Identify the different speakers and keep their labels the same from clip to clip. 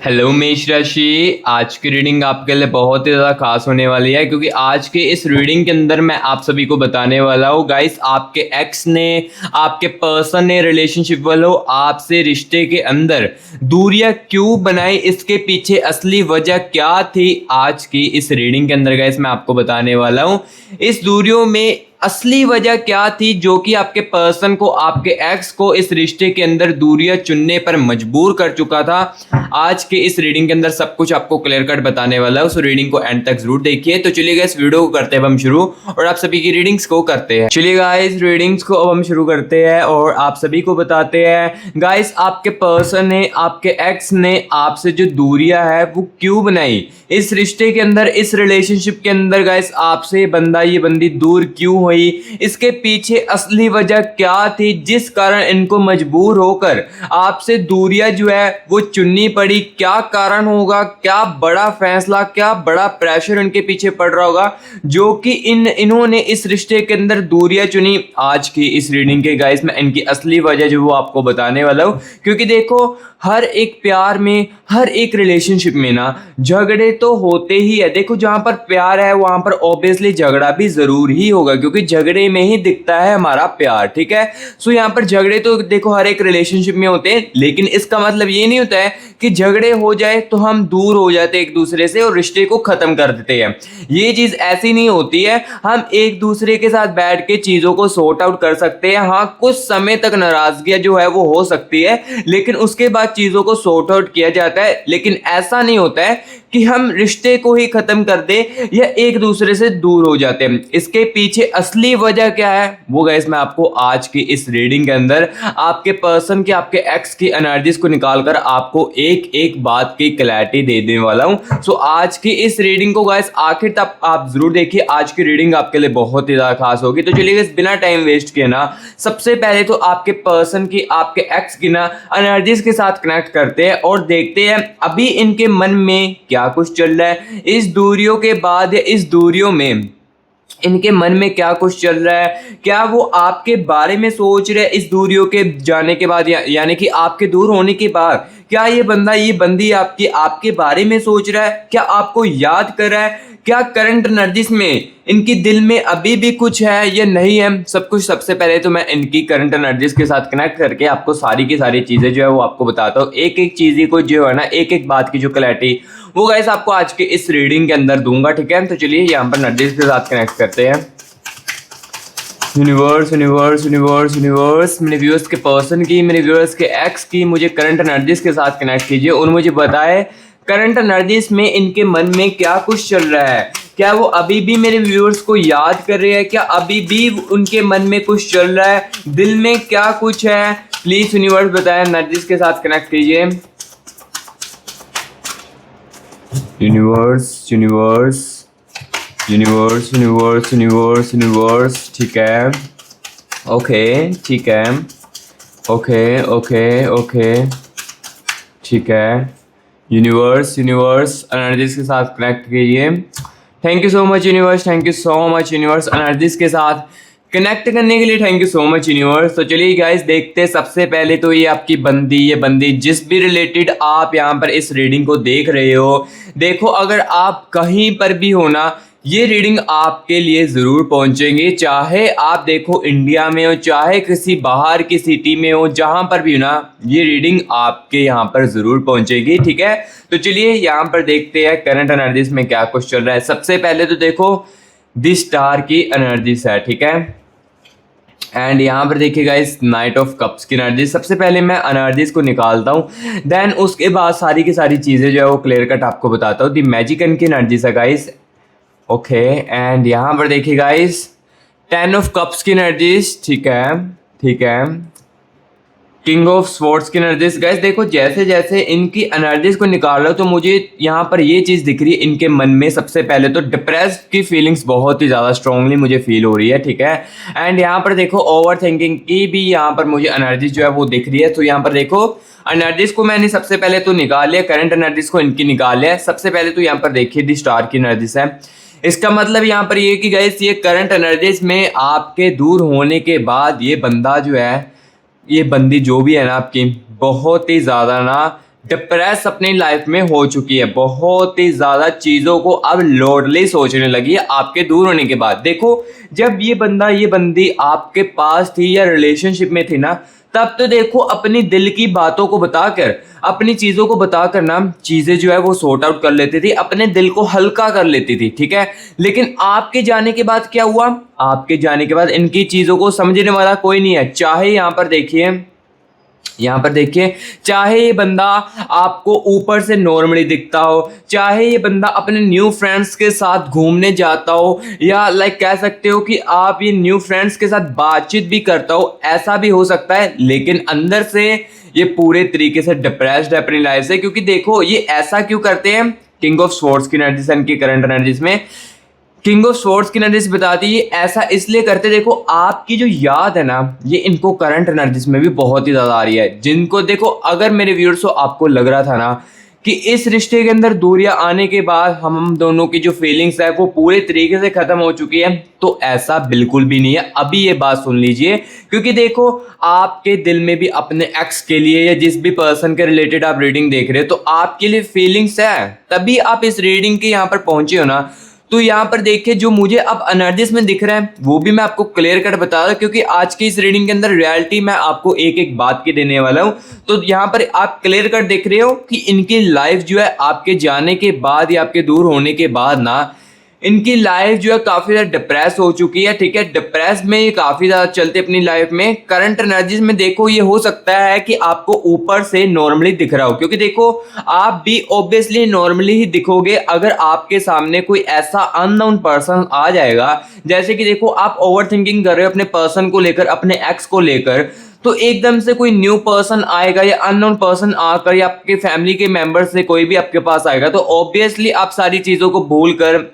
Speaker 1: Hello मेष राशि। आज की रीडिंग आपके लिए बहुत ही ज़्यादा खास होने वाली है, क्योंकि आज के इस रीडिंग के अंदर मैं आप सभी को बताने वाला हूँ गाइस, आपके एक्स ने, आपके पर्सन ने, रिलेशनशिप वालों आपसे रिश्ते के अंदर दूरियां क्यों बनाई, इसके पीछे असली वजह क्या थी। आज की इस रीडिंग के अंदर गाइस मैं आपको बताने वाला हूँ इस दूरियों में असली वजह क्या थी जो कि आपके पर्सन को, आपके एक्स को इस रिश्ते के अंदर दूरियां चुनने पर मजबूर कर चुका था। आज के इस रीडिंग के अंदर सब कुछ आपको क्लियर कट बताने वाला है, उस रीडिंग को एंड तक जरूर देखिए। तो चलिए गाइस वीडियो को करते हैं अब हम शुरू, और आप सभी की रीडिंग्स को करते हैं। चलिए गाइस रीडिंग्स को अब हम शुरू करते हैं और आप सभी को बताते हैं गाइस, आपके पर्सन ने, आपके एक्स ने आपसे जो दूरियां है वो क्यों बनाई इस रिश्ते के अंदर, इस रिलेशनशिप के अंदर गाइस आपसे बंदा, ये बंदी दूर क्यों हुई, इसके पीछे असली वजह क्या थी जिस कारण इनको मजबूर होकर आपसे दूरियां जो है वो चुननी पड़ी। क्या कारण होगा, क्या बड़ा फैसला, क्या बड़ा प्रेशर इनके पीछे पड़ रहा होगा जो कि इन्होंने इस रिश्ते के अंदर दूरियां चुनी। आज की इस रीडिंग के गाइस मैं इनकी असली वजह जो वो आपको बताने वाला हूं, क्योंकि देखो हर एक प्यार में, हर एक रिलेशनशिप में ना झगड़े तो होते ही है। देखो जहां पर प्यार है वहां पर ऑब्वियसली झगड़ा भी जरूर ही होगा, क्योंकि झगड़े में ही दिखता है हमारा प्यार, ठीक है। सो यहाँ पर झगड़े तो देखो हर एक रिलेशनशिप में होते हैं, लेकिन इसका मतलब ये नहीं होता है कि झगड़े हो जाए तो हम दूर हो जाते एक दूसरे से और रिश्ते को खत्म कर देते हैं। ये चीज ऐसी नहीं होती है। हम एक दूसरे के साथ बैठ के चीजों को सॉर्ट आउट कर सकते हैं। हाँ, कुछ समय तक नाराजगी जो है वो हो सकती है, लेकिन उसके बाद चीजों को सॉर्ट आउट किया जाता है। लेकिन ऐसा नहीं होता है कि हम रिश्ते को ही खत्म कर दे या एक दूसरे से दूर हो जाते हैं। इसके पीछे असली वजह क्या है वो गाइस मैं आपको आज की इस रीडिंग के अंदर आपके पर्सन की, आपके एक्स की एनर्जीज को निकालकर आपको एक एक बात की क्लैरिटी दे देने वाला हूं। सो आज की इस रीडिंग को गाइस आखिर तक आप जरूर देखिए। आज की रीडिंग आपके लिए बहुत ही ज्यादा खास होगी। तो चलिए गाइस बिना टाइम वेस्ट किए ना सबसे पहले तो आपके पर्सन की, आपके एक्स की ना एनर्जीज के साथ कनेक्ट करते हैं और देखते हैं अभी इनके मन में क्या कुछ चल रहा है इस दूरियों के बाद, या इस दूरियों में इनके मन में क्या कुछ चल रहा है। क्या वो आपके बारे में सोच रहे हैं इस दूरियों के जाने के बाद, यानी कि आपके दूर होने के बाद क्या ये बंदा, ये बंदी आपके बारे में सोच रहा है, क्या आपको याद कर रहा है, क्या करंट एनर्जीज में इनकी दिल में अभी भी कुछ है या नहीं है। सब कुछ सबसे पहले तो मैं इनकी करंट एनर्जीज के साथ कनेक्ट करके आपको सारी की सारी चीजें जो है वो आपको बताता हूँ। एक एक चीज को जो है ना, एक एक बात की जो क्लैरिटी वो गाइस आपको आज के इस रीडिंग के अंदर दूंगा, ठीक है। तो चलिए यहाँ पर एनर्जीज के साथ कनेक्ट करते हैं। यूनिवर्स यूनिवर्स यूनिवर्स यूनिवर्स, मेरे व्यूअर्स के पर्सन की, मेरे व्यूअर्स के एक्स की मुझे करंट एनर्जीज के साथ कनेक्ट कीजिए और मुझे बताए करंट एनर्जीज में इनके मन में क्या कुछ चल रहा है। क्या वो अभी भी मेरे व्यूअर्स को याद कर रहे हैं, क्या अभी भी उनके मन में कुछ चल रहा है, दिल में क्या कुछ है। प्लीज यूनिवर्स बताएं, एनर्जीज के साथ कनेक्ट कीजिए। Universe universe universe universe universe universe, ठीक है, ओके, ठीक है, ओके ओके ओके, ठीक है। यूनिवर्स यूनिवर्स एनर्जीज के साथ कनेक्ट कीजिए। Thank you so much universe, thank you so much universe, energies के साथ कनेक्ट करने के लिए thank you so much universe. तो चलिए गाइस देखते हैं। सबसे पहले तो ये आपकी बंदी, ये बंदी जिस भी रिलेटेड आप यहाँ पर इस रीडिंग को देख रहे हो, देखो अगर आप कहीं पर भी हो ना, ये रीडिंग आपके लिए ज़रूर पहुंचेंगे। चाहे आप देखो इंडिया में हो, चाहे किसी बाहर की सिटी में हो, जहां पर भी हो ना, ये रीडिंग आपके यहाँ पर ज़रूर पहुंचेगी, ठीक है। तो चलिए यहाँ पर देखते हैं करंट एनर्जीज में क्या कुछ चल रहा है। सबसे पहले तो देखो द स्टार की एनर्जीज है, ठीक है। एंड यहाँ पर देखिए गाइस नाइट ऑफ कप्स की एनर्जी। सबसे पहले मैं एनर्जीज को निकालता हूँ, देन उसके बाद सारी की सारी चीज़ें जो है वो क्लियर कट आपको बताता हूँ। द मैजिकन की एनर्जीज है गाइस, ओके। एंड यहाँ पर देखिए गाइस 10 ऑफ कप्स की एनर्जीज, ठीक है, ठीक है। किंग ऑफ स्वॉर्ड्स की एनर्जीज गाइस, देखो जैसे जैसे इनकी एनर्जीज को निकाल रहा हो तो मुझे यहाँ पर ये चीज़ दिख रही है, इनके मन में सबसे पहले तो डिप्रेस्ड की फीलिंग्स बहुत ही ज़्यादा स्ट्रांगली मुझे फील हो रही है, ठीक है। एंड यहाँ पर देखो ओवर थिंकिंग की भी यहाँ पर मुझे एनर्जीज जो है वो दिख रही है। तो यहाँ पर देखो एनर्जीज को मैंने सबसे पहले तो निकाल लिया, करंट एनर्जीज को इनकी निकाल लिया। सबसे पहले तो यहाँ पर देखिए दी स्टार की एनर्जीज है। इसका मतलब यहाँ पर ये कि गाइस ये करंट एनर्जीज में आपके दूर होने के बाद ये बंदा जो है, ये बंदी जो भी है ना आपकी, बहुत ही ज़्यादा ना डिप्रेस अपनी लाइफ में हो चुकी है, बहुत ही ज़्यादा चीज़ों को अब लोडली सोचने लगी है आपके दूर होने के बाद। देखो, जब ये बंदा ये बंदी आपके पास थी या रिलेशनशिप में थी ना, तब तो देखो अपनी दिल की बातों को बताकर, अपनी चीज़ों को बताकर ना चीज़ें जो है वो सॉर्ट आउट कर लेती थी, अपने दिल को हल्का कर लेती थी, ठीक है। लेकिन आपके जाने के बाद क्या हुआ? आपके जाने के बाद इनकी चीज़ों को समझने वाला कोई नहीं है। चाहे यहाँ पर देखिए, चाहे ये बंदा आपको ऊपर से नॉर्मली दिखता हो, चाहे ये बंदा अपने न्यू फ्रेंड्स के साथ घूमने जाता हो, या लाइक कह सकते हो कि आप ये न्यू फ्रेंड्स के साथ बातचीत भी करता हो, ऐसा भी हो सकता है। लेकिन अंदर से ये पूरे तरीके से डिप्रेस्ड है अपनी लाइफ से। क्योंकि देखो, ये ऐसा क्यों करते हैं? किंग ऑफ स्वॉर्ड्स की एनर्जीज एंड की करंट एनर्जीज में किंग ऑफ स्वॉर्ड्स की एनर्जीज बताती है ऐसा इसलिए करते। देखो, आपकी जो याद है ना, ये इनको करंट एनर्जीज में भी बहुत ही ज़्यादा आ रही है। जिनको देखो, अगर मेरे व्यूअर्स को आपको लग रहा था ना कि इस रिश्ते के अंदर दूरियां आने के बाद हम दोनों की जो फीलिंग्स है वो पूरे तरीके से ख़त्म हो चुकी है, तो ऐसा बिल्कुल भी नहीं है। अभी ये बात सुन लीजिए, क्योंकि देखो, आपके दिल में भी अपने एक्स के लिए या जिस भी पर्सन के रिलेटेड आप रीडिंग देख रहे हो, तो आपके लिए फीलिंग्स है, तभी आप इस रीडिंग के यहाँ पर पहुंचे हो ना। तो यहाँ पर देखिए, जो मुझे अब एनर्जीज में दिख रहा है वो भी मैं आपको क्लियर कट बता रहा हूँ, क्योंकि आज की इस रीडिंग के अंदर रियलिटी मैं आपको एक एक बात की देने वाला हूँ। तो यहाँ पर आप क्लियर कट देख रहे हो कि इनकी लाइफ जो है आपके जाने के बाद या आपके दूर होने के बाद ना, इनकी लाइफ जो है काफ़ी ज़्यादा डिप्रेस हो चुकी है, ठीक है। डिप्रेस में ये काफ़ी ज़्यादा चलते अपनी लाइफ में। करंट एनर्जीज में देखो, ये हो सकता है कि आपको ऊपर से नॉर्मली दिख रहा हो, क्योंकि देखो, आप भी ऑब्वियसली नॉर्मली ही दिखोगे अगर आपके सामने कोई ऐसा अननोन पर्सन आ जाएगा। जैसे कि देखो, आप ओवर थिंकिंग कर रहे हो अपने पर्सन को लेकर, अपने एक्स को लेकर, तो एकदम से कोई न्यू पर्सन आएगा या अननोन पर्सन आकर या आपके फैमिली के मेंबर से कोई भी आपके पास आएगा, तो ऑब्वियसली आप सारी चीज़ों को भूल कर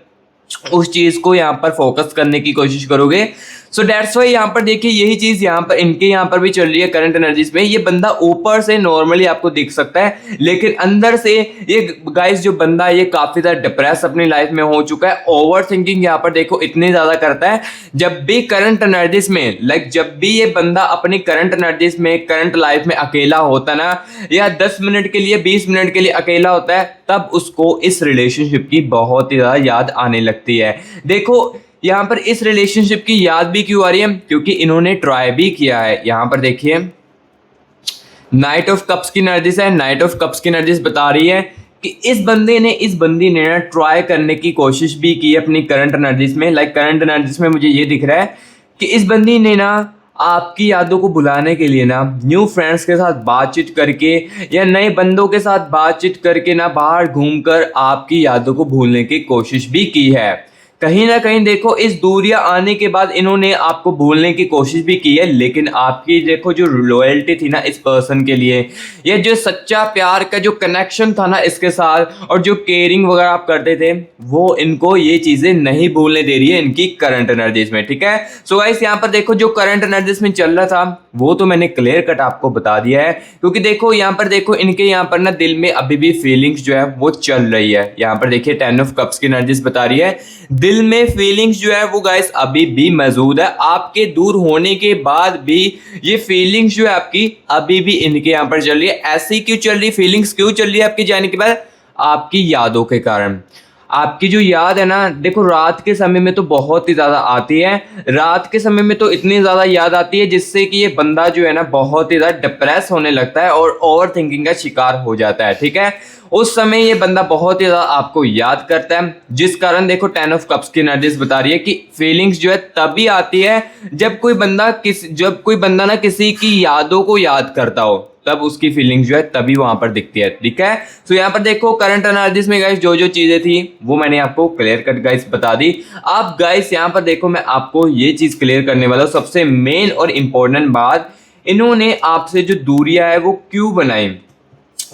Speaker 1: उस चीज को यहाँ पर फोकस करने की कोशिश करोगे। सो दैट्स वाई यहाँ पर देखिए, यही चीज यहाँ पर इनके यहाँ पर भी चल रही है करंट एनर्जीज में। ये बंदा ऊपर से नॉर्मली आपको दिख सकता है, लेकिन अंदर से ये गाइस जो बंदा है ये काफी ज्यादा डिप्रेस अपनी लाइफ में हो चुका है। ओवर थिंकिंग यहाँ पर देखो इतनी ज्यादा करता है। जब भी करंट एनर्जीज में जब भी ये बंदा अपनी करंट एनर्जीज में, करंट लाइफ में अकेला होता ना, या 10 मिनट के लिए, 20 मिनट के लिए अकेला होता है, तब उसको इस रिलेशनशिप की बहुत ही ज्यादा याद आने लगती है। देखो, यहाँ पर इस रिलेशनशिप की याद भी क्यों आ रही है? क्योंकि इन्होंने ट्राई भी किया है। यहाँ पर देखिए, नाइट ऑफ कप्स की एनर्जीज है। नाइट ऑफ कप्स की एनर्जीज बता रही है कि इस बंदी ने ना ट्राई करने की कोशिश भी की है अपनी करंट एनर्जीज में। करंट एनर्जीज में मुझे ये दिख रहा है कि इस बंदी ने ना आपकी यादों को भुलाने के लिए ना न्यू फ्रेंड्स के साथ बातचीत करके या नए बंदों के साथ बातचीत करके ना बाहर घूमकर आपकी यादों को भूलने की कोशिश भी की है। कहीं ना कहीं देखो, इस दूरियां आने के बाद इन्होंने आपको भूलने की कोशिश भी की है, लेकिन आपकी देखो जो लॉयल्टी थी ना इस पर्सन के लिए, या जो सच्चा प्यार का जो कनेक्शन था ना इसके साथ, और जो केयरिंग वगैरह आप करते थे, वो इनको ये चीजें नहीं भूलने दे रही है इनकी करंट एनर्जीज में, ठीक है। सो गाइस, यहाँ पर देखो जो करंट एनर्जीज में चल रहा था वो तो मैंने क्लियर कट आपको बता दिया है, क्योंकि देखो यहाँ पर देखो इनके यहाँ पर ना दिल में अभी भी फीलिंग्स जो है वो चल रही है। यहाँ पर देखिए 10 ऑफ कप्स की एनर्जीज बता रही है दिल में फीलिंग्स जो है वो गाइस अभी भी मौजूद है। आपके दूर होने के बाद भी ये फीलिंग्स जो है आपकी अभी भी इनके यहाँ पर चल रही है। ऐसी क्यों चल रही, फीलिंग्स क्यों चल रही है आपके जाने के बाद? आपकी यादों के कारण। आपकी जो याद है ना, देखो रात के समय में तो बहुत ही ज़्यादा आती है। रात के समय में तो इतनी ज़्यादा याद आती है जिससे कि ये बंदा जो है ना बहुत ही ज़्यादा डिप्रेस होने लगता है और ओवर थिंकिंग का शिकार हो जाता है, ठीक है। उस समय ये बंदा बहुत ही ज़्यादा आपको याद करता है, जिस कारण देखो 10 ऑफ कप्स की एनर्जीज बता रही है कि फीलिंग्स जो है तभी आती है जब कोई बंदा ना किसी की यादों को याद करता हो, तब उसकी फीलिंग्स जो है तभी वहां पर दिखती है, ठीक है। सो यहाँ पर देखो करंट एनर्जीज में गाइस जो जो चीजें थी वो मैंने आपको क्लियर कट गाइस बता दी। अब गाइस यहाँ पर देखो मैं आपको ये चीज क्लियर करने वाला हूँ, सबसे मेन और इम्पोर्टेंट बात, इन्होंने आपसे जो दूरियां है वो क्यों बनाई,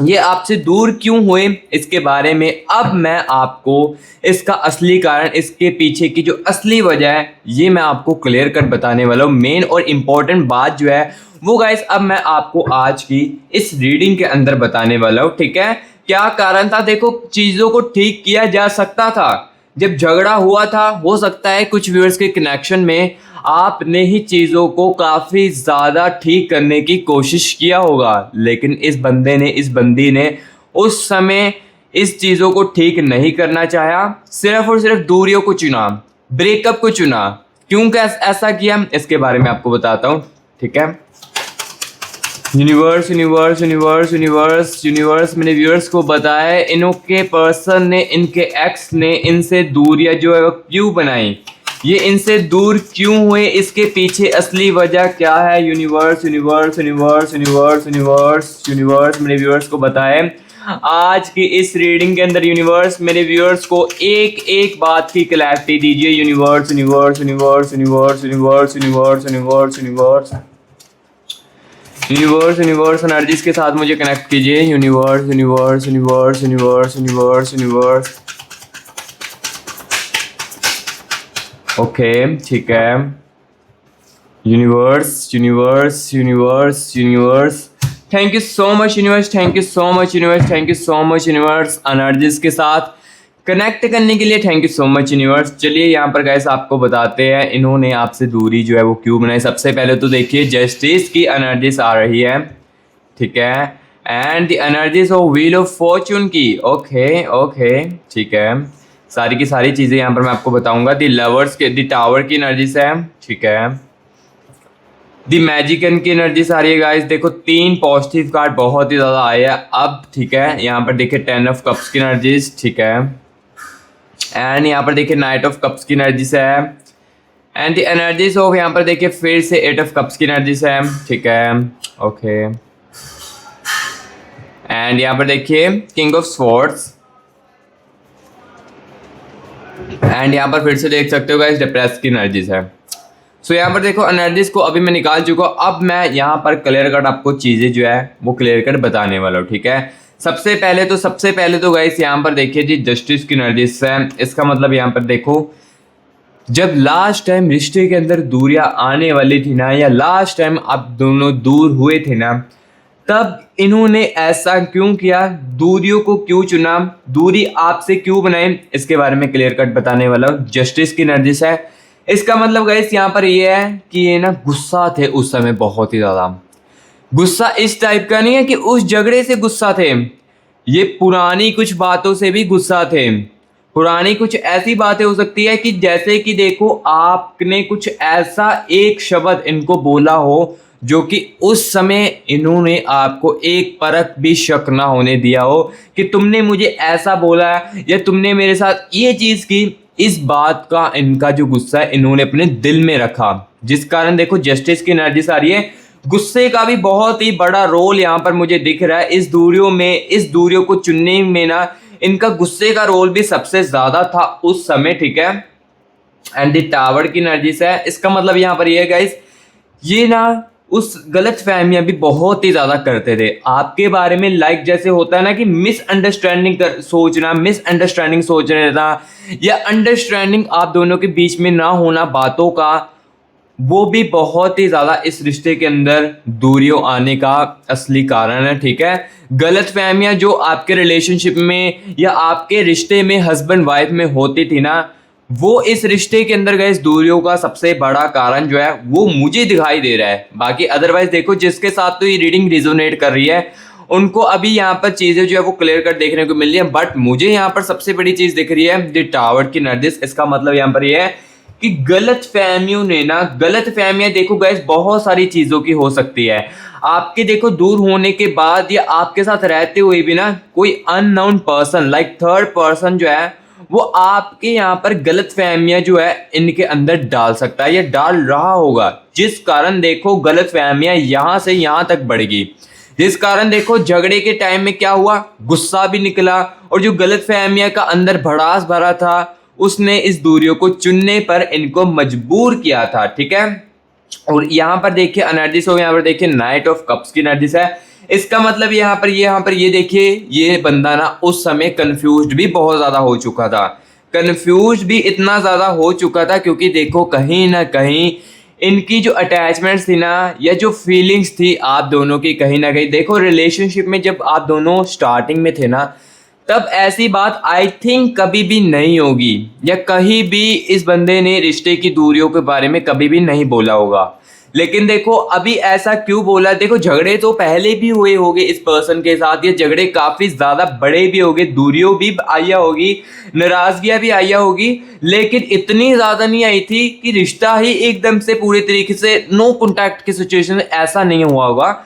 Speaker 1: ये आपसे दूर क्यों हुए, इसके बारे में अब मैं आपको इसका असली कारण, इसके पीछे की जो असली वजह है, ये मैं आपको क्लियर कट बताने वाला हूँ। मेन और इम्पॉर्टेंट बात जो है वो गाइस अब मैं आपको आज की इस रीडिंग के अंदर बताने वाला हूँ, ठीक है। क्या कारण था? देखो, चीज़ों को ठीक किया जा सकता था, जब झगड़ा हुआ था, हो सकता है कुछ व्यूअर्स के कनेक्शन में आपने ही चीज़ों को काफ़ी ज़्यादा ठीक करने की कोशिश किया होगा, लेकिन इस बंदे ने, इस बंदी ने उस समय इस चीज़ों को ठीक नहीं करना चाहा, सिर्फ और सिर्फ दूरियों को चुना, ब्रेकअप को चुना। क्यों ऐसा किया, इसके बारे में आपको बताता हूँ, ठीक है। Universe universe universe universe universe मेरे व्यूअर्स को बताया इनके पर्सन ने, इनके एक्स ने इनसे दूरियां जो है वो क्यों बनाई, ये इनसे दूर क्यों हुए, इसके पीछे असली वजह क्या है। Universe universe universe universe universe universe मेरे व्यूअर्स को बताए आज की इस रीडिंग के अंदर। यूनिवर्स मेरे व्यूअर्स को एक एक बात की क्लैरिटी दीजिए। Universe universe universe universe universe universe universe universe universe universe energies के साथ मुझे कनेक्ट कीजिए। Universe universe universe universe universe universe okay, ठीक है। Universe universe universe universe thank you so much universe, thank you so much universe, thank you so much universe energies के साथ connect करने के लिए, thank you so much universe. चलिए यहाँ पर गाइस आपको बताते हैं इन्होंने आपसे दूरी जो है वो क्यों बनाई। सबसे पहले तो देखिए जस्टिस की एनर्जीज आ रही है, ठीक है, and the energies of wheel of Fortune की। ओके ओके, ठीक है, सारी की सारी चीज़ें यहाँ पर मैं आपको बताऊंगा। द लवर्स के, द टावर की एनर्जीज है, ठीक है, द मैजिकन की एनर्जीज आ रही है गाइस। देखो 3 पॉजिटिव कार्ड बहुत ही ज़्यादा आए हैं अब, ठीक है। यहाँ पर देखिए 10 ऑफ कप्स की एनर्जीज, ठीक है, एंड यहाँ पर देखिए नाइट ऑफ कप्स की एनर्जीज है, एंड द एनर्जीज ऑफ यहाँ पर देखिए फिर से 8 ऑफ कप्स की एनर्जीज है, ठीक है, ओके, एंड यहाँ पर देखिए किंग ऑफ स्वॉर्ड्स, एंड यहाँ पर फिर से देख सकते हो गाइस डिप्रेस की एनर्जीज है। सो यहाँ पर देखो एनर्जीज को अभी मैं निकाल चुका हूँ। अब मैं यहाँ पर क्लियर कट आपको चीज़ें जो है वो क्लियर कट बताने वाला हूँ, ठीक है। सबसे पहले तो गाइस यहाँ पर देखिए जी जस्टिस की एनर्जीज है। इसका मतलब यहाँ पर देखो जब लास्ट टाइम रिश्ते के अंदर दूरियां आने वाली थी ना, या लास्ट टाइम आप दोनों दूर हुए थे ना, तब इन्होंने ऐसा क्यों किया, दूरियों को क्यों चुना, दूरी आपसे क्यों बनाई, इसके बारे में क्लियर कट बताने वाला हूँ। जस्टिस की एनर्जीज है। इसका मतलब गाइस यहाँ पर ये है कि ये ना गुस्सा थे उस समय, बहुत ही ज़्यादा गुस्सा। इस टाइप का नहीं है कि उस झगड़े से गुस्सा थे, ये पुरानी कुछ बातों से भी गुस्सा थे। पुरानी कुछ ऐसी बातें हो सकती है कि जैसे कि देखो आपने कुछ ऐसा एक शब्द इनको बोला हो जो कि उस समय इन्होंने आपको एक परख भी शक ना होने दिया हो कि तुमने मुझे ऐसा बोला या तुमने मेरे साथ ये चीज़ की। इस बात का इनका जो गुस्सा है इन्होंने अपने दिल में रखा, जिस कारण देखो जस्टिस की एनर्जी आ रही है। गुस्से का भी बहुत ही बड़ा रोल यहाँ पर मुझे दिख रहा है इस दूरियों में, इस दूरियों को चुनने में ना इनका गुस्से का रोल भी सबसे ज्यादा था उस समय, ठीक है। एंड द टावर की एनर्जीज है। इसका मतलब यहाँ पर ये है गाइस, ये ना उस गलत फहमियां भी बहुत ही ज्यादा करते थे आपके बारे में। लाइक जैसे होता है ना कि मिसअंडरस्टैंडिंग सोच रहा या अंडरस्टैंडिंग आप दोनों के बीच में ना होना बातों का, वो भी बहुत ही ज्यादा इस रिश्ते के अंदर दूरियों आने का असली कारण है, ठीक है। गलत फहमियां जो आपके रिलेशनशिप में या आपके रिश्ते में हस्बैंड वाइफ में होती थी ना, वो इस रिश्ते के अंदर गए इस दूरियों का सबसे बड़ा कारण जो है वो मुझे दिखाई दे रहा है। बाकी अदरवाइज देखो जिसके साथ तो ये रीडिंग रिजोनेट कर रही है उनको अभी यहाँ पर चीजें जो है वो क्लियर कट देखने को मिल रही है, बट मुझे यहाँ पर सबसे बड़ी चीज दिख रही है द टावर की एनर्जीज। इसका मतलब यहाँ पर ये है कि गलत फहमियां देखो गाइस बहुत सारी चीजों की हो सकती है। आपके देखो दूर होने के बाद या आपके साथ रहते हुए भी ना कोई unknown person like third person जो है वो आपके यहाँ पर गलत फहमियां जो है इनके अंदर डाल सकता है या डाल रहा होगा, जिस कारण देखो गलत फहमियां यहाँ से यहाँ तक बढ़ेगी। जिस कारण देखो झगड़े के टाइम में क्या हुआ, गुस्सा भी निकला और जो गलत फहमियां का अंदर भड़ास भरा था उसने इस दूरियों को चुनने पर इनको मजबूर किया था, ठीक है। और यहाँ पर देखिए एनर्जीज हो, यहाँ पर देखिए नाइट ऑफ कप्स की एनर्जीज है। इसका मतलब यहाँ पर ये देखिए ये बंदा ना उस समय कंफ्यूज्ड भी बहुत ज्यादा हो चुका था। कंफ्यूज्ड भी इतना ज्यादा हो चुका था क्योंकि देखो कहीं ना कहीं इनकी जो अटैचमेंट्स थी ना या जो फीलिंग्स थी आप दोनों की, कहीं ना कहीं देखो रिलेशनशिप में जब आप दोनों स्टार्टिंग में थे ना तब ऐसी बात आई थिंक कभी भी नहीं होगी, या कहीं भी इस बंदे ने रिश्ते की दूरियों के बारे में कभी भी नहीं बोला होगा। लेकिन देखो अभी ऐसा क्यों बोला, देखो झगड़े तो पहले भी हुए होंगे इस पर्सन के साथ, ये झगड़े काफी ज्यादा बड़े भी होंगे, दूरियों भी आया होगी, नाराजगियां भी आया होगी, लेकिन इतनी ज्यादा नहीं आई थी कि रिश्ता ही एकदम से पूरे तरीके से नो कॉन्टैक्ट की सिचुएशन, ऐसा नहीं हुआ होगा।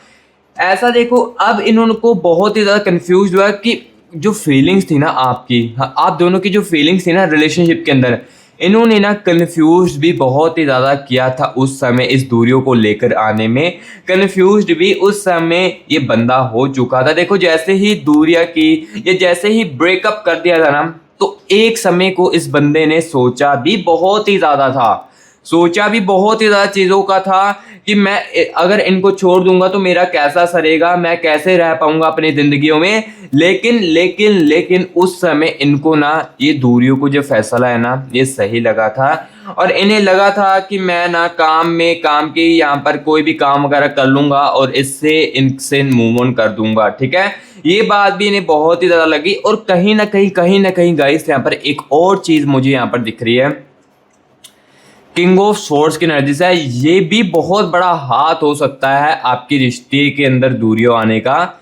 Speaker 1: ऐसा देखो अब इनको बहुत ही ज्यादा कंफ्यूज हुआ कि जो फीलिंग्स थी ना आपकी, आप दोनों की जो फीलिंग्स थी ना रिलेशनशिप के अंदर, इन्होंने ना कंफ्यूज भी बहुत ही ज़्यादा किया था उस समय इस दूरियों को लेकर आने में। कंफ्यूज भी उस समय ये बंदा हो चुका था। देखो जैसे ही दूरियां की या जैसे ही ब्रेकअप कर दिया था ना, तो एक समय को इस बंदे ने सोचा भी बहुत ही ज़्यादा था, सोचा भी बहुत ही ज़्यादा चीज़ों का था कि मैं अगर इनको छोड़ दूंगा तो मेरा कैसा सरेगा, मैं कैसे रह पाऊंगा अपनी ज़िंदगियों में। लेकिन लेकिन लेकिन उस समय इनको ना ये दूरियों को जो फैसला है ना ये सही लगा था, और इन्हें लगा था कि मैं ना काम की यहाँ पर कोई भी काम वगैरह कर लूंगा और इससे इनसे मूव ऑन कर दूंगा, ठीक है। ये बात भी इन्हें बहुत ही ज़्यादा लगी। और कहीं ना कहीं गाइस यहाँ पर एक और चीज़ मुझे यहाँ पर दिख रही है, किंग ऑफ स्वॉर्ड्स की एनर्जी से ये भी बहुत बड़ा हाथ हो सकता है आपकी रिश्ते के अंदर दूरियों आने का।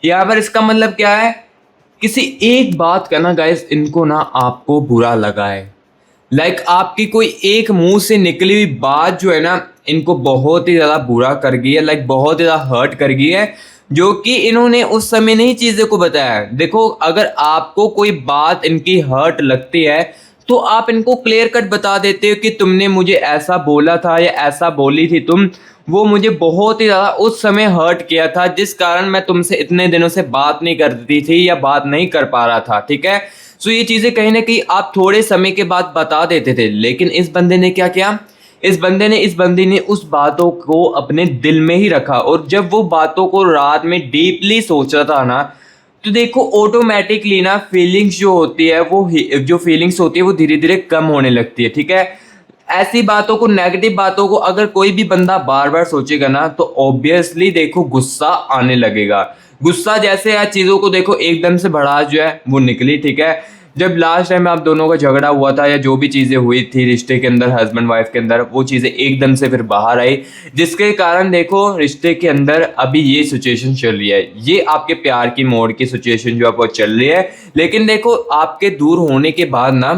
Speaker 1: यहाँ पर इसका मतलब क्या है, किसी एक बात का ना गाइस इनको ना आपको बुरा लगा है, लाइक आपकी कोई एक मुंह से निकली हुई बात जो है ना इनको बहुत ही ज़्यादा बुरा कर गई है, लाइक बहुत ही ज़्यादा हर्ट कर गई है, जो कि इन्होंने उस समय नहीं चीज़ें को बताया। देखो अगर आपको कोई बात इनकी हर्ट लगती है तो आप इनको क्लियर कट बता देते हो कि तुमने मुझे ऐसा बोला था या ऐसा बोली थी तुम, वो मुझे बहुत ही ज़्यादा उस समय हर्ट किया था, जिस कारण मैं तुमसे इतने दिनों से बात नहीं करती थी या बात नहीं कर पा रहा था, ठीक है। सो ये चीज़ें कहीं ना कहीं आप थोड़े समय के बाद बता देते थे। लेकिन इस बंदे ने क्या किया, इस बंदी ने उस बातों को अपने दिल में ही रखा, और जब वो बातों को रात में डीपली सोच रहा था ना, तो देखो ऑटोमेटिकली ना फीलिंग्स जो होती है वो जो फीलिंग्स होती है वो धीरे धीरे कम होने लगती है, ठीक है। ऐसी बातों को, नेगेटिव बातों को अगर कोई भी बंदा बार बार सोचेगा ना तो ऑब्वियसली देखो गुस्सा आने लगेगा। गुस्सा जैसे यार चीज़ों को देखो एकदम से भड़ास जो है वो निकली, ठीक है। जब लास्ट टाइम आप दोनों का झगड़ा हुआ था या जो भी चीज़ें हुई थी रिश्ते के अंदर, हस्बैंड वाइफ के अंदर, वो चीज़ें एकदम से फिर बाहर आई, जिसके कारण देखो रिश्ते के अंदर अभी ये सिचुएशन चल रही है, ये आपके प्यार की मोड़ की सिचुएशन जो आपको चल रही है। लेकिन देखो आपके दूर होने के बाद ना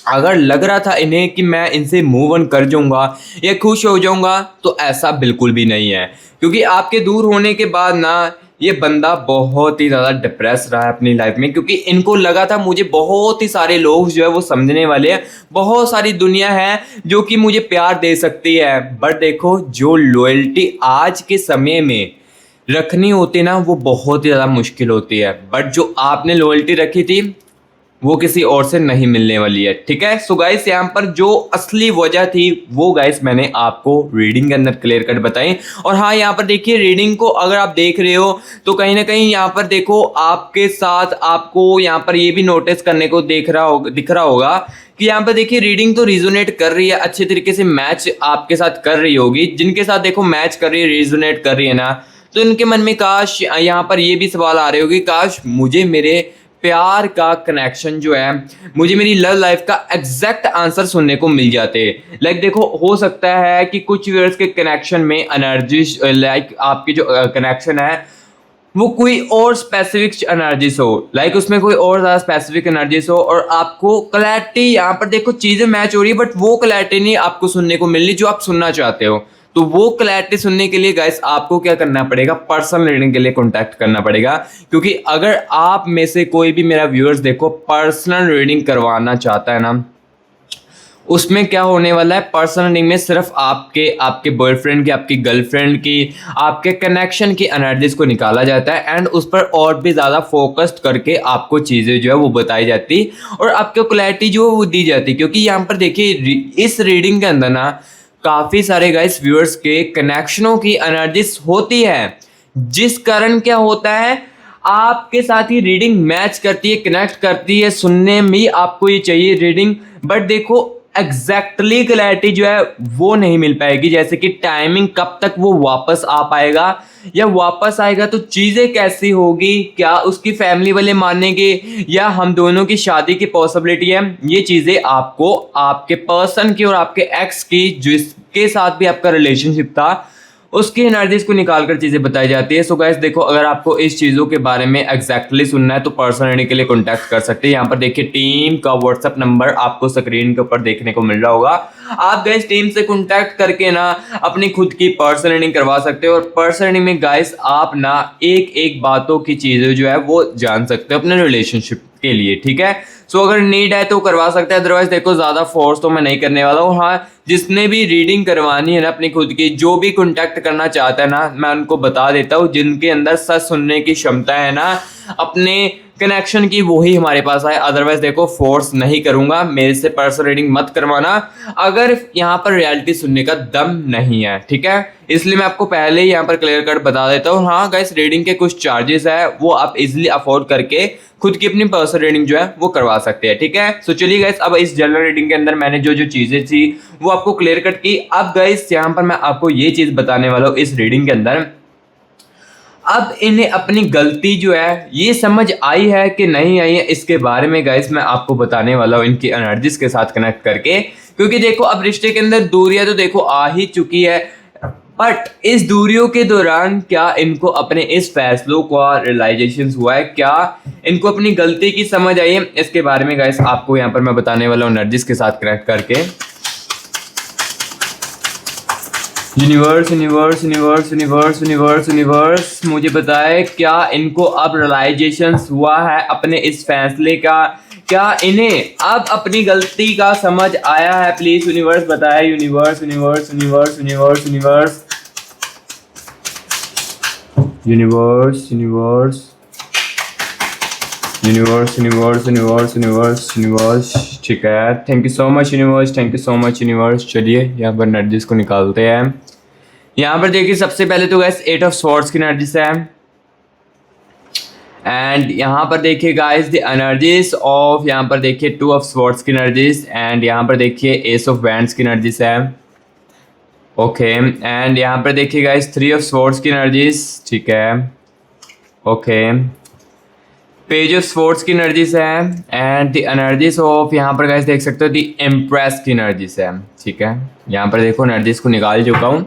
Speaker 1: अगर लग रहा था इन्हें कि मैं इनसे मूव ऑन कर जाऊंगा या खुश हो जाऊंगा, तो ऐसा बिल्कुल भी नहीं है, क्योंकि आपके दूर होने के बाद ना ये बंदा बहुत ही ज़्यादा डिप्रेस रहा है अपनी लाइफ में, क्योंकि इनको लगा था मुझे बहुत ही सारे लोग जो है वो समझने वाले हैं, बहुत सारी दुनिया है जो कि मुझे प्यार दे सकती है। बट देखो जो लॉयल्टी आज के समय में रखनी होती ना वो बहुत ही ज़्यादा मुश्किल होती है, बट जो आपने लॉयल्टी रखी थी वो किसी और से नहीं मिलने वाली है, ठीक है। सो गाइस यहाँ पर जो असली वजह थी वो गाइस मैंने आपको रीडिंग के अंदर क्लियर कट बताई। और हाँ यहाँ पर देखिए रीडिंग को अगर आप देख रहे हो तो कहीं ना कहीं यहाँ पर देखो आपके साथ आपको यहाँ पर ये भी नोटिस करने को दिख रहा होगा कि यहाँ पर देखिए रीडिंग तो रिजोनेट कर रही है, अच्छे तरीके से मैच आपके साथ कर रही होगी। जिनके साथ देखो मैच कर रही है, रिजोनेट कर रही है ना, तो इनके मन में काश यहाँ पर ये भी सवाल आ रहे होगी, काश मुझे मेरे प्यार का कनेक्शन जो है, मुझे मेरी लव लाइफ का एग्जैक्ट आंसर सुनने को मिल जाते। लाइक देखो हो सकता है कि कुछ व्यूअर्स के कनेक्शन में एनर्जी, लाइक आपकी जो कनेक्शन है वो कोई और स्पेसिफिक एनर्जीज हो, लाइक उसमें कोई और ज़्यादा स्पेसिफिक एनर्जीज हो, और आपको क्लैरिटी यहाँ पर देखो चीज़ें मैच हो रही है, बट वो क्लैरिटी नहीं आपको सुनने को मिल रही जो आप सुनना चाहते हो। तो वो क्लैरिटी सुनने के लिए गाइस आपको क्या करना पड़ेगा, पर्सनल रीडिंग के लिए कॉन्टैक्ट करना पड़ेगा। क्योंकि अगर आप में से कोई भी मेरा व्यूअर्स देखो पर्सनल रीडिंग करवाना चाहता है ना, उसमें क्या होने वाला है, पर्सनल रीडिंग में सिर्फ आपके बॉयफ्रेंड की, आपकी गर्लफ्रेंड की, आपके कनेक्शन की एनर्जीज को निकाला जाता है, एंड उस पर और भी ज़्यादा फोकस्ड करके आपको चीज़ें जो है वो बताई जाती और आपको क्लैरिटी जो है वो दी जाती। क्योंकि यहाँ पर देखिए इस रीडिंग के अंदर ना काफ़ी सारे गाइस व्यूअर्स के कनेक्शनों की एनर्जीज होती है, जिस कारण क्या होता है आपके साथ ही रीडिंग मैच करती है, कनेक्ट करती है, सुनने में आपको ये चाहिए रीडिंग, बट देखो एग्जैक्टली क्लैरिटी जो है वो नहीं मिल पाएगी, जैसे कि टाइमिंग कब तक वो वापस आ पाएगा या वापस आएगा तो चीज़ें कैसी होगी, क्या उसकी फैमिली वाले मानेंगे या हम दोनों की शादी की पॉसिबिलिटी है, ये चीज़ें आपको आपके पर्सन की और आपके एक्स की जिसके साथ भी आपका रिलेशनशिप था उसकी एनर्जीज को निकाल कर चीज़ें बताई जाती है। सो गाइस देखो, अगर आपको इस चीज़ों के बारे में एग्जैक्टली सुनना है तो पर्सनल रीडिंग के लिए कॉन्टैक्ट कर सकते हैं। यहाँ पर देखिए टीम का व्हाट्सएप नंबर आपको स्क्रीन के ऊपर देखने को मिल रहा होगा। आप गाइस टीम से कॉन्टैक्ट करके ना अपनी खुद की पर्सनल रीडिंग करवा सकते हो, और पर्सनल रीडिंग में गाइस आप ना एक एक बातों की चीज़ें जो है वो जान सकते हो अपने रिलेशनशिप के लिए, ठीक है। सो अगर नीड है तो करवा सकते हैं, अदरवाइज देखो ज़्यादा फोर्स तो मैं नहीं करने वाला हूँ। हाँ, जिसने भी रीडिंग करवानी है ना अपनी खुद की, जो भी कॉन्टैक्ट करना चाहता है ना, मैं उनको बता देता हूँ जिनके अंदर सच सुनने की क्षमता है ना अपने कनेक्शन की, वही हमारे पास आए। अदरवाइज देखो फोर्स नहीं करूंगा, मेरे से पर्सनल रीडिंग मत करवाना अगर यहाँ पर रियलिटी सुनने का दम नहीं है, ठीक है। इसलिए मैं आपको पहले ही यहाँ पर क्लियर कट बता देता हूँ। हाँ गाइस, रीडिंग के कुछ चार्जेस है वो आप इजिली अफोर्ड करके खुद की अपनी पर्सनल रीडिंग जो है वो करवा सकते हैं, ठीक है। सो चलिए गाइस, अब इस जनरल रीडिंग के अंदर मैंने जो जो चीजें थी वो आपको क्लियर कट की। अब गाइस यहाँ पर मैं आपको ये चीज बताने वाला हूँ इस रीडिंग के अंदर, अब इन्हें अपनी गलती जो है ये समझ आई है कि नहीं आई है, इसके बारे में गाइस मैं आपको बताने वाला हूँ इनकी एनर्जीज के साथ कनेक्ट करके। क्योंकि देखो अब रिश्ते के अंदर दूरियां तो देखो आ ही चुकी है, बट इस दूरियों के दौरान क्या इनको अपने इस फैसलों का रियलाइजेशन हुआ है, क्या इनको अपनी गलती की समझ आई है, इसके बारे में गाइस आपको यहाँ पर मैं बताने वाला हूँ एनर्जीज के साथ कनेक्ट करके। Universe universe universe universe universe universe मुझे बताए क्या इनको अब रियलाइजेशन हुआ है अपने इस फैसले का, क्या इन्हें अब अपनी गलती का समझ आया है। प्लीज यूनिवर्स बताए, universe universe universe universe universe universe universe universe universe universe universe universe, ठीक है। Thank you so much universe, thank you so much universe. चलिए यहाँ पर एनर्जीज को निकालते हैं। यहाँ पर देखिए सबसे पहले तो गाइस 8 ऑफ स्वॉर्ड्स की एनर्जीज है, एंड यहाँ पर देखिए गाइस द एनर्जीज ऑफ, यहाँ पर देखिए 2 ऑफ स्वॉर्ड्स की एनर्जीज, एंड यहाँ पर देखिए एस ऑफ वैंड्स की एनर्जीज है, ओके। एंड यहाँ पर देखिए गाइस 3 ऑफ स्वॉर्ड्स की एनर्जीज, ठीक है, ओके। पेज ऑफ स्वॉर्ड्स की एनर्जीज है, एंड द एनर्जीज ऑफ, यहाँ पर गाइस देख सकते हो द एम्प्रेस की एनर्जीज है, ठीक है। यहाँ पर देखो एनर्जीज को निकाल चुका हूँ।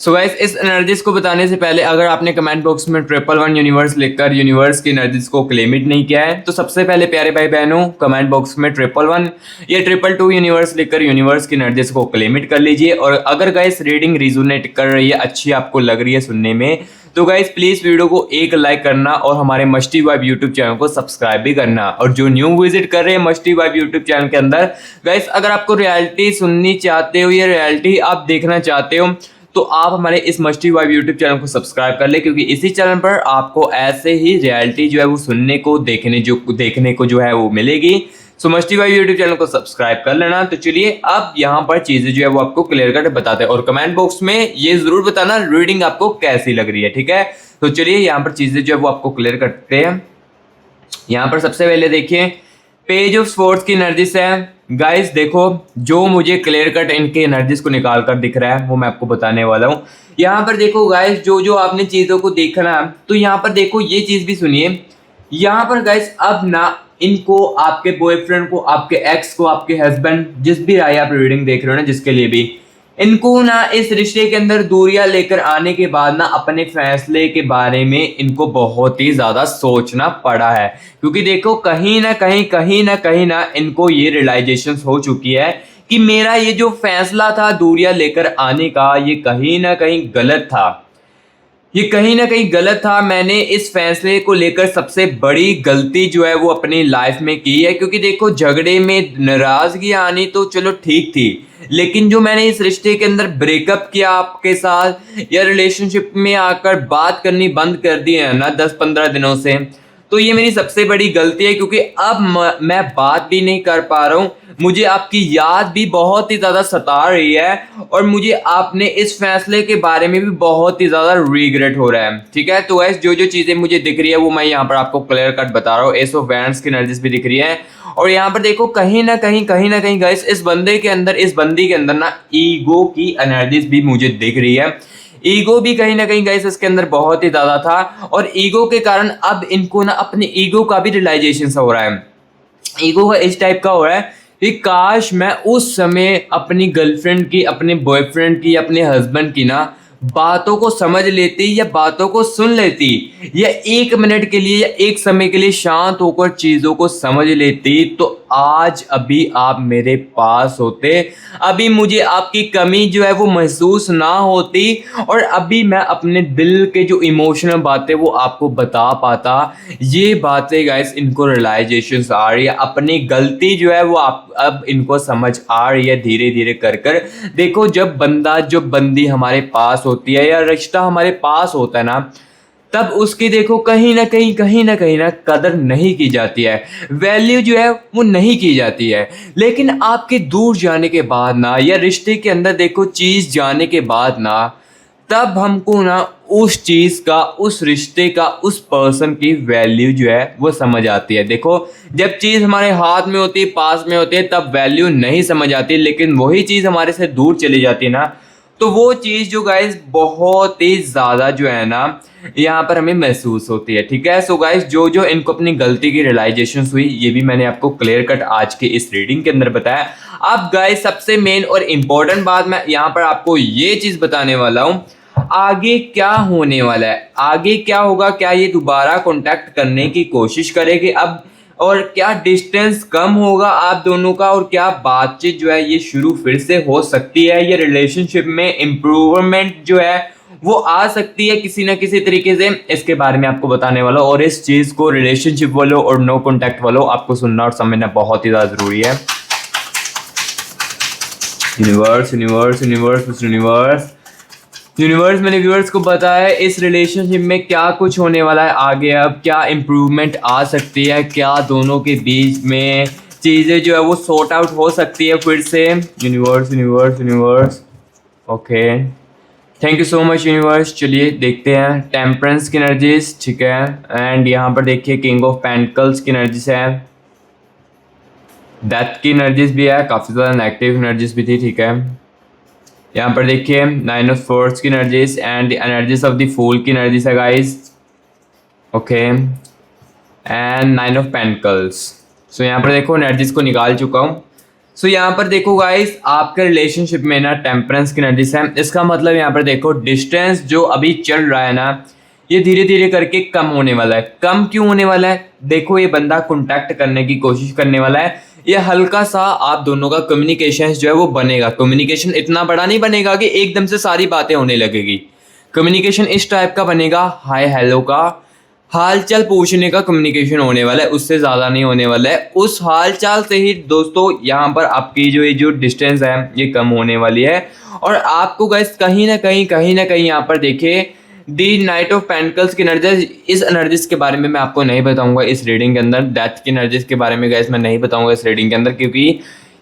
Speaker 1: सो गाइस इस एनर्जीज को बताने से पहले अगर आपने कमेंट बॉक्स में 111 यूनिवर्स लिखकर यूनिवर्स की एनर्जीज को क्लेमिट नहीं किया है तो सबसे पहले प्यारे भाई बहनों कमेंट बॉक्स में 111 या 222 यूनिवर्स लिखकर यूनिवर्स की एनर्जीज को क्लेमिट कर लीजिए। और अगर गाइस रीडिंग रिजोनेट कर रही है, अच्छी आपको लग रही है सुनने में, तो गाइस प्लीज वीडियो को एक लाइक करना और हमारे मस्टी वाइब यूट्यूब चैनल को सब्सक्राइब भी करना। और जो न्यू विजिट कर रहे हैं मस्टी वाइब यूट्यूब चैनल के अंदर, गाइस अगर आपको रियलिटी सुननी चाहते हो या रियलिटी आप देखना चाहते हो तो आप हमारे इस मस्टी वाइब यूट्यूब चैनल को सब्सक्राइब कर ले, क्योंकि इसी चैनल पर आपको ऐसे ही रियलिटी जो है वो सुनने को देखने को जो है वो मिलेगी। सो मस्टी वाइब यूट्यूब चैनल को सब्सक्राइब कर लेना। तो चलिए अब यहाँ पर चीजें जो है वो आपको क्लियर कट बताते हैं, और कमेंट बॉक्स में ये जरूर बताना रीडिंग आपको कैसी लग रही है, ठीक है। तो चलिए यहाँ पर चीजें जो है वो आपको क्लियर करते हैं। यहाँ पर सबसे पहले देखिए पेज ऑफ स्वॉर्ड्स की एनर्जीज है। गाइस देखो जो मुझे क्लियर कट इनके एनर्जीज को निकाल कर दिख रहा है वो मैं आपको बताने वाला हूँ। यहाँ पर देखो गाइस जो जो आपने चीजों को देखना, तो यहाँ पर देखो ये चीज भी सुनिए। यहाँ पर गाइस अब ना इनको आपके बॉयफ्रेंड को, आपके एक्स को, आपके हस्बैंड, जिस भी राय आप रीडिंग देख रहे हो ना, जिसके लिए भी, इनको ना इस रिश्ते के अंदर दूरियां लेकर आने के बाद ना अपने फैसले के बारे में इनको बहुत ही ज्यादा सोचना पड़ा है। क्योंकि देखो कहीं ना इनको ये रियलाइजेशन हो चुकी है कि मेरा ये जो फैसला था दूरियां लेकर आने का, ये कहीं ना कहीं गलत था, ये कहीं ना कहीं गलत था। मैंने इस फैसले को लेकर सबसे बड़ी गलती जो है वो अपनी लाइफ में की है। क्योंकि देखो झगड़े में नाराजगी आनी तो चलो ठीक थी, लेकिन जो मैंने इस रिश्ते के अंदर ब्रेकअप किया आपके साथ, या रिलेशनशिप में आकर बात करनी बंद कर दी है ना 10-15 दिनों से, तो ये मेरी सबसे बड़ी गलती है। क्योंकि अब मैं बात भी नहीं कर पा रहा हूँ, मुझे आपकी याद भी बहुत ही ज़्यादा सता रही है, और मुझे आपने इस फैसले के बारे में भी बहुत ही ज़्यादा रिग्रेट हो रहा है, ठीक है। तो ऐसे जो जो चीज़ें मुझे दिख रही है वो मैं यहाँ पर आपको क्लियर कट बता रहा हूँ। एस ऑफ वैंड्स की एनर्जीज भी दिख रही है, और यहाँ पर देखो कहीं ना कहीं गाइस इस बंदी के अंदर ना ईगो की एनर्जीज भी मुझे दिख रही है। ईगो भी कहीं ना कहीं गाइस इसके अंदर बहुत ही ज़्यादा था, और ईगो के कारण अब इनको ना अपने ईगो का भी रियलाइजेशन हो रहा है। ईगो का इस टाइप का हो रहा है कि काश मैं उस समय अपनी गर्लफ्रेंड की, अपने बॉयफ्रेंड की, अपने हस्बैंड की ना बातों को समझ लेती या बातों को सुन लेती, या 1 मिनट के लिए या एक समय के लिए शांत होकर चीज़ों को समझ लेती, तो आज अभी आप मेरे पास होते, अभी मुझे आपकी कमी जो है वो महसूस ना होती, और अभी मैं अपने दिल के जो इमोशनल बातें वो आपको बता पाता। ये बातें गाइस इनको रियलाइजेशन आ रही है, अपनी गलती जो है वो आप अब इनको समझ आ रही है धीरे धीरे कर कर। देखो जब बंदा, जो बंदी हमारे पास होती है या रिश्ता हमारे पास होता है ना, तब उसकी देखो कहीं ना कहीं ना कदर नहीं की जाती है, वैल्यू जो है वो नहीं की जाती है। लेकिन आपके दूर जाने के बाद ना, या रिश्ते के अंदर देखो चीज़ जाने के बाद ना, तब हमको ना उस चीज़ का, उस रिश्ते का, उस पर्सन की वैल्यू जो है वो समझ आती है। देखो जब चीज़ हमारे हाथ में होती है, पास में होती है, तब वैल्यू नहीं समझ आती, लेकिन वही चीज़ हमारे से दूर चली जाती है ना, तो वो चीज़ जो गाइस बहुत ही ज़्यादा जो है ना यहाँ पर हमें महसूस होती है। ठीक है, सो गाइस जो जो इनको अपनी गलती की रियलाइजेशन हुई, ये भी मैंने आपको क्लियर कट आज के इस रीडिंग के अंदर बताया। अब गाइस सबसे मेन और इम्पोर्टेंट बात मैं यहाँ पर आपको ये चीज़ बताने वाला हूँ, आगे क्या होने वाला है, आगे क्या होगा, क्या ये दोबारा कांटेक्ट करने की कोशिश करेगी अब, और क्या डिस्टेंस कम होगा आप दोनों का, और क्या बातचीत जो है ये शुरू फिर से हो सकती है, ये रिलेशनशिप में इम्प्रूवमेंट जो है वो आ सकती है किसी ना किसी तरीके से, इसके बारे में आपको बताने वाला हूं। और इस चीज को रिलेशनशिप वालों और नो कांटेक्ट वालों आपको सुनना और समझना बहुत ही ज्यादा जरूरी है। Universe universe universe universe universe मैंने व्यूअर्स को बताया इस रिलेशनशिप में क्या कुछ होने वाला है आगे, अब क्या इम्प्रूवमेंट आ सकती है, क्या दोनों के बीच में चीज़ें जो है वो सॉर्ट आउट हो सकती है फिर से। Universe universe universe okay, thank you so much universe. चलिए देखते हैं टेम्परेंस की एनर्जीज, ठीक है, एंड यहाँ पर देखिए किंग ऑफ पेंटिकल्स की एनर्जीज है, डेथ की एनर्जीज भी है, काफ़ी ज़्यादा नेगेटिव एनर्जीज भी थी, ठीक है। यहाँ पर देखिए 9 ऑफ स्वॉर्ड्स की energies and energies of the fool की एनर्जीज है guys, okay, and 9 of pentacles. So यहाँ पर देखो एनर्जीज को निकाल चुका हूँ। सो यहाँ पर देखो गाइस आपके रिलेशनशिप में ना टेम्परेंस की एनर्जीज है, इसका मतलब यहाँ पर देखो डिस्टेंस जो अभी चल रहा है ना, ये धीरे धीरे करके कम होने वाला है। कम क्यों होने वाला है, देखो ये बंदा कॉन्टैक्ट करने की कोशिश करने वाला है, ये हल्का सा आप दोनों का कम्युनिकेशन जो है वो बनेगा। कम्युनिकेशन इतना बड़ा नहीं बनेगा कि एकदम से सारी बातें होने लगेगी, कम्युनिकेशन इस टाइप का बनेगा, हाय हेलो का, हाल चाल पूछने का कम्युनिकेशन होने वाला है, उससे ज़्यादा नहीं होने वाला है। उस हाल चाल से ही दोस्तों यहाँ पर आपकी जो ये जो डिस्टेंस है ये कम होने वाली है। और आपको गाइस कहीं ना कहीं यहाँ पर देखिए दी नाइट ऑफ पेंटिकल्स की एनर्जीज, इस एनर्जीज के बारे में मैं आपको नहीं बताऊंगा इस रीडिंग के अंदर। डेथ की एनर्जीज के बारे में गाइस मैं नहीं बताऊंगा इस रीडिंग के अंदर, क्योंकि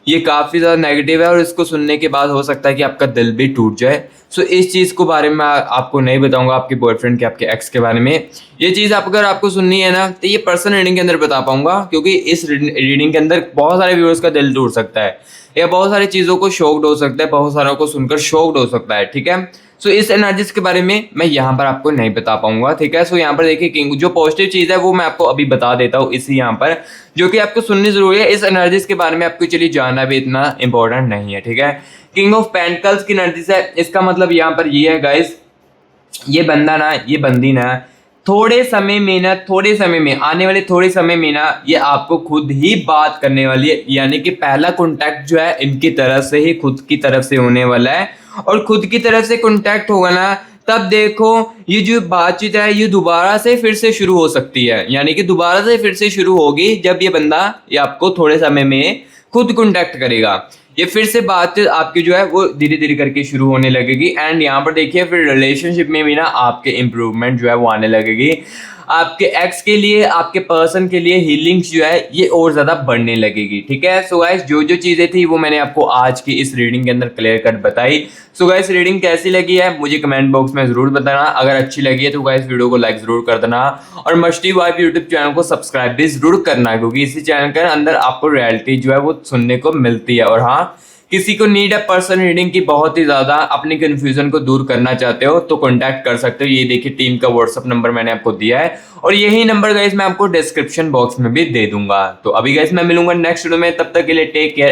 Speaker 1: ये काफ़ी ज़्यादा नेगेटिव है और इसको सुनने के बाद हो सकता है कि आपका दिल भी टूट जाए। सो इस चीज़ को बारे में आपको नहीं बताऊंगा, आपके बॉयफ्रेंड के, आपके एक्स के बारे में। ये चीज़ अगर आपको सुननी है ना तो ये पर्सनल रीडिंग के अंदर बता पाऊंगा, क्योंकि इस रीडिंग के अंदर बहुत सारे व्यूअर्स का दिल टूट सकता है, या बहुत सारी चीज़ों को शॉक्ड हो सकता है, बहुत सारों को सुनकर शॉक्ड हो सकता है, ठीक है। सो इस एनर्जीज के बारे में मैं यहाँ पर आपको नहीं बता पाऊंगा, ठीक है। सो यहाँ पर देखिए किंग जो पॉजिटिव चीज़ है वो मैं आपको अभी बता देता हूँ इसी यहाँ पर, जो कि आपको सुननी जरूरी है। इस एनर्जीज के बारे में आपको चलिए जानना भी इतना इंपॉर्टेंट नहीं है, ठीक है। किंग ऑफ पेंटिकल्स की एनर्जीज है, इसका मतलब यहाँ पर ये है गाइस, ये बंदा ना, ये बंदी ना थोड़े समय में आने वाले थोड़े समय में ना ये आपको खुद ही बात करने वाली है, यानी कि पहला कांटेक्ट जो है इनकी तरफ से ही, खुद की तरफ से होने वाला है। और खुद की तरफ से कांटेक्ट होगा ना, तब देखो ये जो बातचीत है ये दोबारा से फिर से शुरू हो सकती है, यानी कि दोबारा से फिर से शुरू होगी जब ये बंदा ये आपको थोड़े समय में खुद कांटेक्ट करेगा। ये फिर से बात आपकी जो है वो धीरे धीरे करके शुरू होने लगेगी। एंड यहाँ पर देखिए फिर रिलेशनशिप में भी ना आपके इम्प्रूवमेंट जो है वो आने लगेगी, आपके एक्स के लिए, आपके पर्सन के लिए हीलिंग्स जो है ये और ज़्यादा बढ़ने लगेगी, ठीक है। सो गाइस जो जो चीज़ें थी वो मैंने आपको आज की इस रीडिंग के अंदर क्लियर कट बताई। सो गाइस रीडिंग कैसी लगी है मुझे कमेंट बॉक्स में ज़रूर बताना, अगर अच्छी लगी है तो गाइस वीडियो को लाइक ज़रूर कर देना, और मस्टी वाइब यूट्यूब चैनल को सब्सक्राइब भी ज़रूर करना, क्योंकि इसी चैनल के अंदर आपको रियलिटी जो है वो सुनने को मिलती है। और हाँ, किसी को नीड है पर्सन रीडिंग की बहुत ही ज्यादा, अपनी कंफ्यूजन को दूर करना चाहते हो तो कांटेक्ट कर सकते हो। ये देखिए टीम का व्हाट्सअप नंबर मैंने आपको दिया है और यही नंबर गाइस मैं आपको डिस्क्रिप्शन बॉक्स में भी दे दूंगा। तो अभी गाइस मैं मिलूंगा नेक्स्ट वीडियो में, तब तक के लिए टेक केयर।